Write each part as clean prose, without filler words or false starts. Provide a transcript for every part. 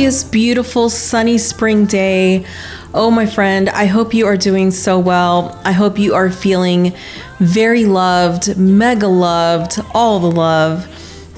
gorgeous, beautiful, sunny spring day. Oh, my friend, I hope you are doing so well. I hope you are feeling very loved, mega loved, all the love.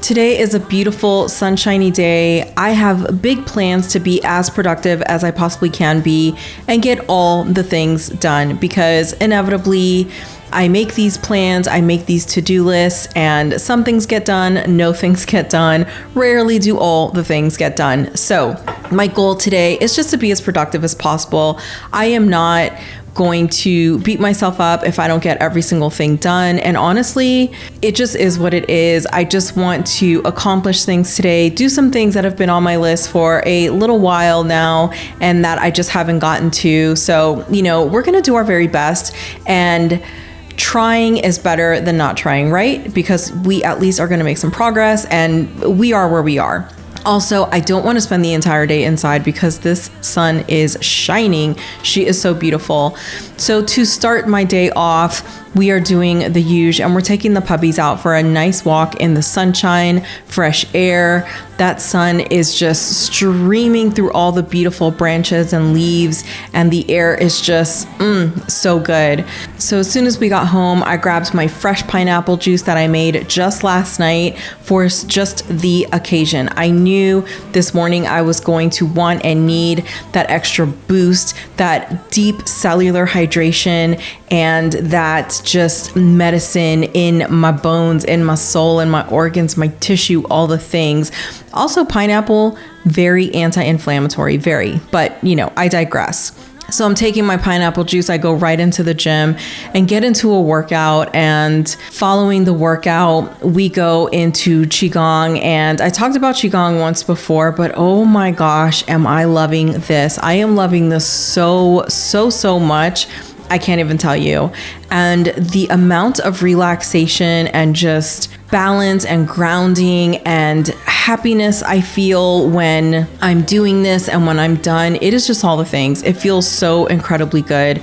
Today is a beautiful, sunshiny day. I have big plans to be as productive as I possibly can be and get all the things done, because inevitably I make these plans, I make these to-do lists, and some things get done, no things get done. Rarely do all the things get done. So my goal today is just to be as productive as possible. I am not going to beat myself up if I don't get every single thing done. And honestly, it just is what it is. I just want to accomplish things today, do some things that have been on my list for a little while now and that I just haven't gotten to. So, we're going to do our very best, and trying is better than not trying, right? Because we at least are going to make some progress, and we are where we are. Also, I don't want to spend the entire day inside because this sun is shining. She is so beautiful. So to start my day off, we are doing the usual, and we're taking the puppies out for a nice walk in the sunshine, fresh air. That sun is just streaming through all the beautiful branches and leaves, and the air is just so good. So as soon as we got home, I grabbed my fresh pineapple juice that I made just last night for just the occasion. I knew this morning I was going to want and need that extra boost, that deep cellular hydration, and that just medicine in my bones, in my soul, in my organs, my tissue, all the things. Also, pineapple, very anti-inflammatory, but I digress. So I'm taking my pineapple juice, I go right into the gym and get into a workout, and following the workout, we go into Qigong. And I talked about Qigong once before, but oh my gosh, am I loving this. I am loving this so much. I can't even tell you. And the amount of relaxation and just balance and grounding and happiness I feel when I'm doing this and when I'm done, it is just all the things. It feels so incredibly good.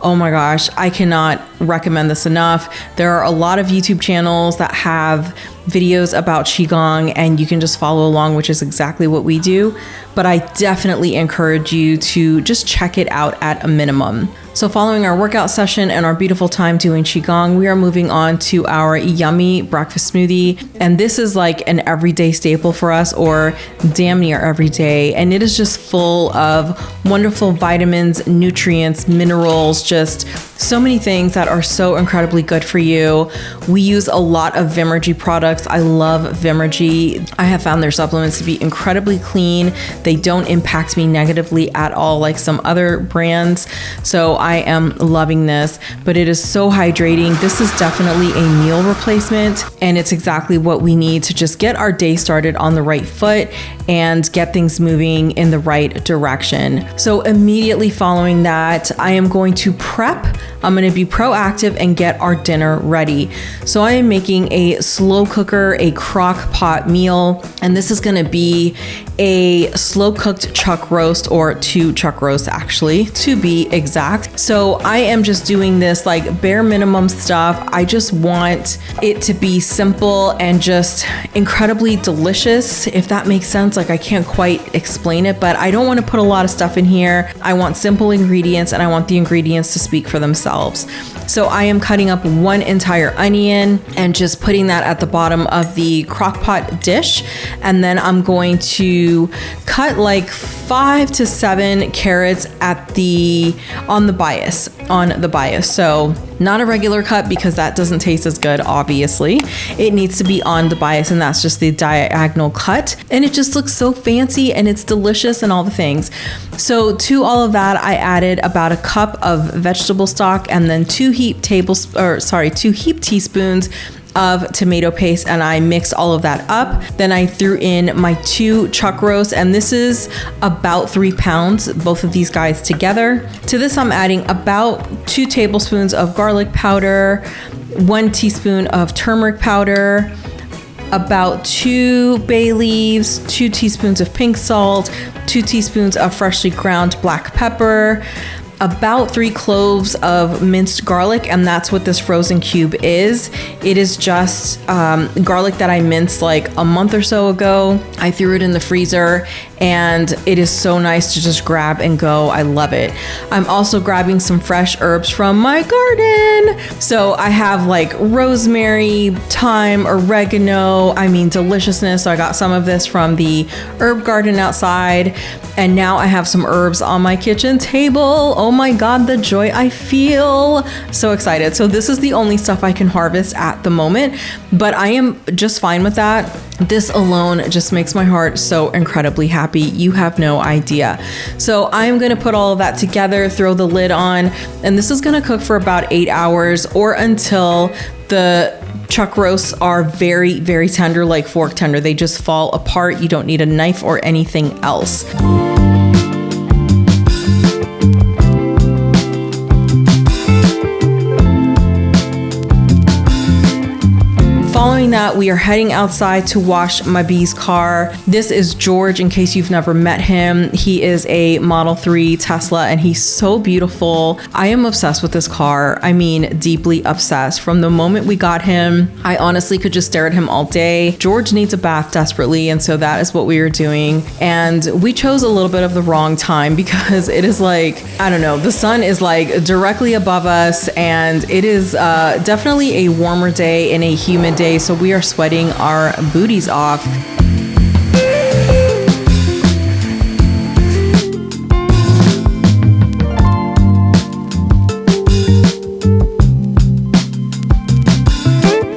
Oh my gosh, I cannot recommend this enough. There are a lot of YouTube channels that have videos about Qigong, and you can just follow along, which is exactly what we do. But I definitely encourage you to just check it out at a minimum. So following our workout session and our beautiful time doing Qigong, we are moving on to our yummy breakfast smoothie. And this is like an everyday staple for us, or damn near every day. And it is just full of wonderful vitamins, nutrients, minerals, just so many things that are so incredibly good for you. We use a lot of Vimergy products. I love Vimergy. I have found their supplements to be incredibly clean. They don't impact me negatively at all like some other brands. So I am loving this, but it is so hydrating. This is definitely a meal replacement, and it's exactly what we need to just get our day started on the right foot and get things moving in the right direction. So immediately following that, I am going to prep. I'm going to be proactive and get our dinner ready. So I am making a slow cooker, a crock pot meal, and this is going to be a slow cooked chuck roast, or 2 chuck roasts actually, to be exact. So I am just doing this like bare minimum stuff. I just want it to be simple and just incredibly delicious, if that makes sense. Like, I can't quite explain it, but I don't want to put a lot of stuff in here. I want simple ingredients, and I want the ingredients to speak for themselves. So I am cutting up 1 entire onion and just putting that at the bottom of the crock pot dish. And then I'm going to cut like 5 to 7 carrots on the bias. So not a regular cut, because that doesn't taste as good, obviously. It needs to be on the bias, and that's just the diagonal cut. And it just looks so fancy, and it's delicious and all the things. So to all of that, I added about a cup of vegetable stock, and then 2 heaped teaspoons of tomato paste, and I mixed all of that up. Then I threw in my 2 chuck roasts, and this is about 3 pounds, both of these guys together. To this, I'm adding about 2 tablespoons of garlic powder, 1 teaspoon of turmeric powder, about 2 bay leaves, 2 teaspoons of pink salt, 2 teaspoons of freshly ground black pepper, about 3 cloves of minced garlic, and that's what this frozen cube is. It is just garlic that I minced like a month or so ago. I threw it in the freezer, and it is so nice to just grab and go. I love it. I'm also grabbing some fresh herbs from my garden. So I have like rosemary, thyme, oregano, deliciousness. So I got some of this from the herb garden outside, and now I have some herbs on my kitchen table. Oh my God, the joy I feel. So excited. So this is the only stuff I can harvest at the moment, but I am just fine with that. This alone just makes my heart so incredibly happy. You have no idea. So I'm going to put all of that together, throw the lid on, and this is going to cook for about 8 hours or until the chuck roasts are very, very tender, like fork tender. They just fall apart. You don't need a knife or anything else. Following that, we are heading outside to wash my bee's car. This is George, in case you've never met him. He is a Model 3 Tesla, and he's so beautiful. I am obsessed with this car. Deeply obsessed. From the moment we got him, I honestly could just stare at him all day. George needs a bath desperately, and so that is what we are doing. And we chose a little bit of the wrong time because it is like, I don't know, the sun is like directly above us, and it is definitely a warmer day and a humid day. So we are sweating our booties off.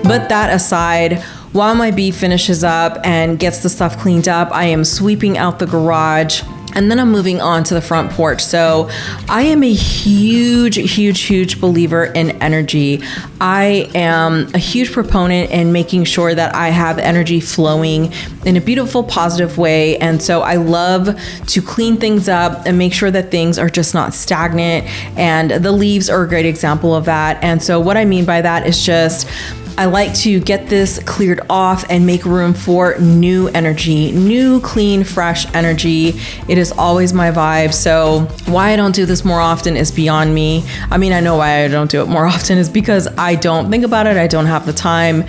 But that aside, while my bee finishes up and gets the stuff cleaned up, I am sweeping out the garage. And then I'm moving on to the front porch. So I am a huge believer in energy. I am a huge proponent in making sure that I have energy flowing in a beautiful, positive way. And so I love to clean things up and make sure that things are just not stagnant. And the leaves are a great example of that. And so what I mean by that is just, I like to get this cleared off and make room for new energy, new, clean, fresh energy. It is always my vibe. So why I don't do this more often is beyond me. I know why I don't do it more often is because I don't think about it. I don't have the time,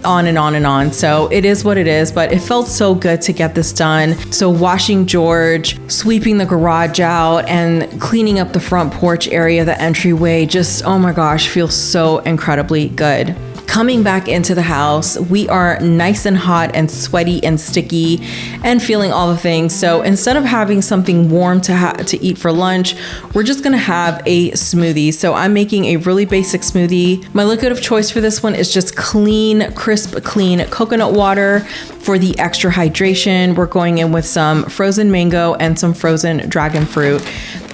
on and on and on. So it is what it is, but it felt so good to get this done. So washing George, sweeping the garage out, and cleaning up the front porch area, the entryway, just, oh my gosh, feels so incredibly good. Coming back into the house, we are nice and hot and sweaty and sticky and feeling all the things. So instead of having something warm to eat for lunch, we're just gonna have a smoothie. So I'm making a really basic smoothie. My liquid of choice for this one is just crisp, clean coconut water. For the extra hydration, we're going in with some frozen mango and some frozen dragon fruit.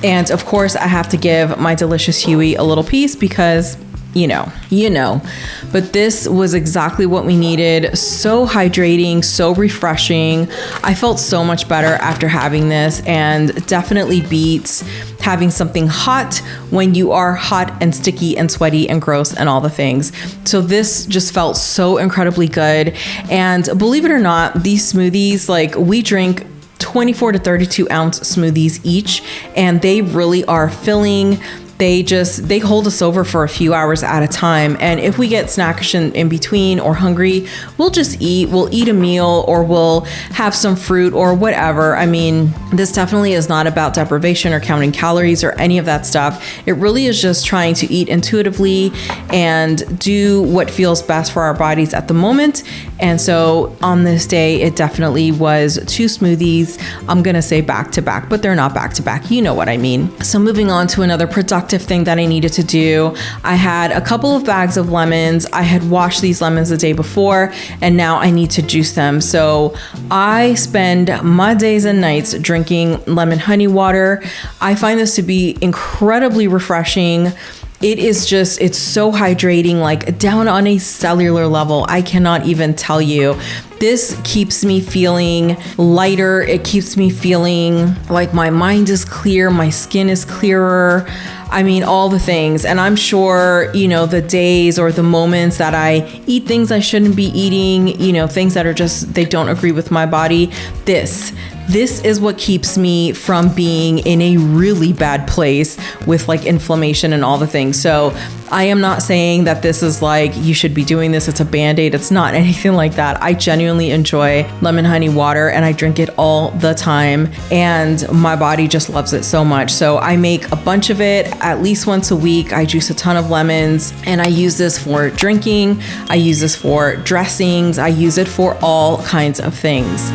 And of course, I have to give my delicious Huey a little piece because you know, but this was exactly what we needed. So hydrating, so refreshing. I felt so much better after having this, and definitely beats having something hot when you are hot and sticky and sweaty and gross and all the things. So this just felt so incredibly good. And believe it or not, these smoothies, like, we drink 24 to 32 ounce smoothies each, and they really are filling. They hold us over for a few hours at a time. And if we get snackish in between or hungry, we'll just eat. We'll eat a meal, or we'll have some fruit or whatever. This definitely is not about deprivation or counting calories or any of that stuff. It really is just trying to eat intuitively and do what feels best for our bodies at the moment. And so on this day, it definitely was 2 smoothies. I'm going to say back to back, but they're not back to back. You know what I mean. So moving on to another productive thing that I needed to do. I had a couple of bags of lemons. I had washed these lemons the day before, and now I need to juice them. So I spend my days and nights drinking lemon honey water. I find this to be incredibly refreshing. It's so hydrating, like down on a cellular level. I cannot even tell you. This keeps me feeling lighter. It keeps me feeling like my mind is clear, my skin is clearer. All the things. And I'm sure, the days or the moments that I eat things I shouldn't be eating, things that are just, they don't agree with my body. This This is what keeps me from being in a really bad place with like inflammation and all the things. So I am not saying that this is like, you should be doing this, it's a band-aid. It's not anything like that. I genuinely enjoy lemon honey water and I drink it all the time and my body just loves it so much. So I make a bunch of it at least once a week. I juice a ton of lemons and I use this for drinking. I use this for dressings. I use it for all kinds of things.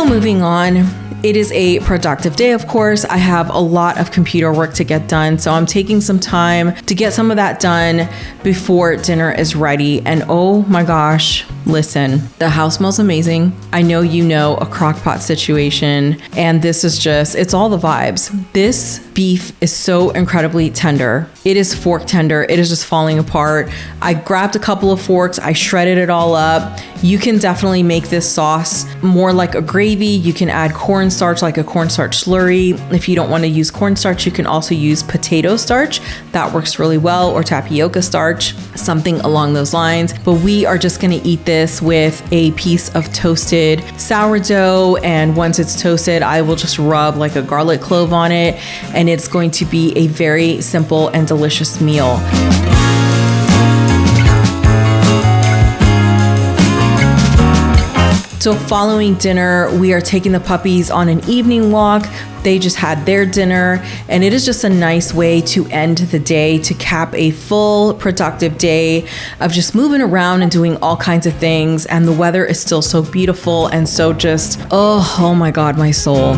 Moving on, it is a productive day, of course. I have a lot of computer work to get done, so I'm taking some time to get some of that done before dinner is ready. And oh my gosh, listen, the house smells amazing. I know you know a crock pot situation, and this is just, it's all the vibes. This beef is so incredibly tender. It is fork tender. It is just falling apart. I grabbed a couple of forks. I shredded it all up. You can definitely make this sauce more like a gravy. You can add cornstarch, like a cornstarch slurry. If you don't want to use cornstarch, you can also use potato starch. That works really well, or tapioca starch, something along those lines. But we are just going to eat this with a piece of toasted sourdough. And once it's toasted, I will just rub like a garlic clove on it. And it's going to be a very simple and delicious meal. So following dinner, we are taking the puppies on an evening walk. They just had their dinner, and it is just a nice way to end the day, to cap a full productive day of just moving around and doing all kinds of things. And the weather is still so beautiful and so just, oh my God, my soul.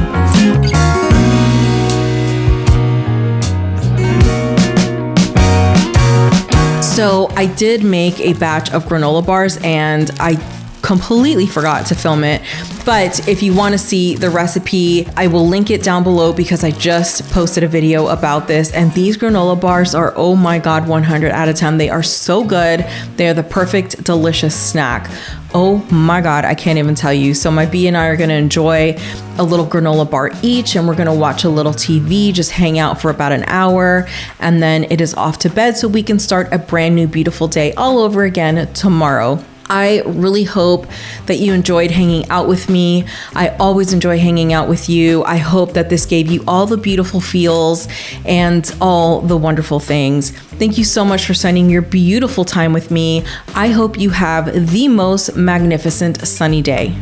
So I did make a batch of granola bars and I completely forgot to film it. But if you want to see the recipe, I will link it down below because I just posted a video about this. And these granola bars are, oh my God, 100 out of 10. They are so good. They're the perfect, delicious snack. Oh my God, I can't even tell you. So my B and I are gonna enjoy a little granola bar each, and we're gonna watch a little TV, just hang out for about an hour, and then it is off to bed so we can start a brand new, beautiful day all over again tomorrow. I really hope that you enjoyed hanging out with me. I always enjoy hanging out with you. I hope that this gave you all the beautiful feels and all the wonderful things. Thank you so much for spending your beautiful time with me. I hope you have the most magnificent sunny day.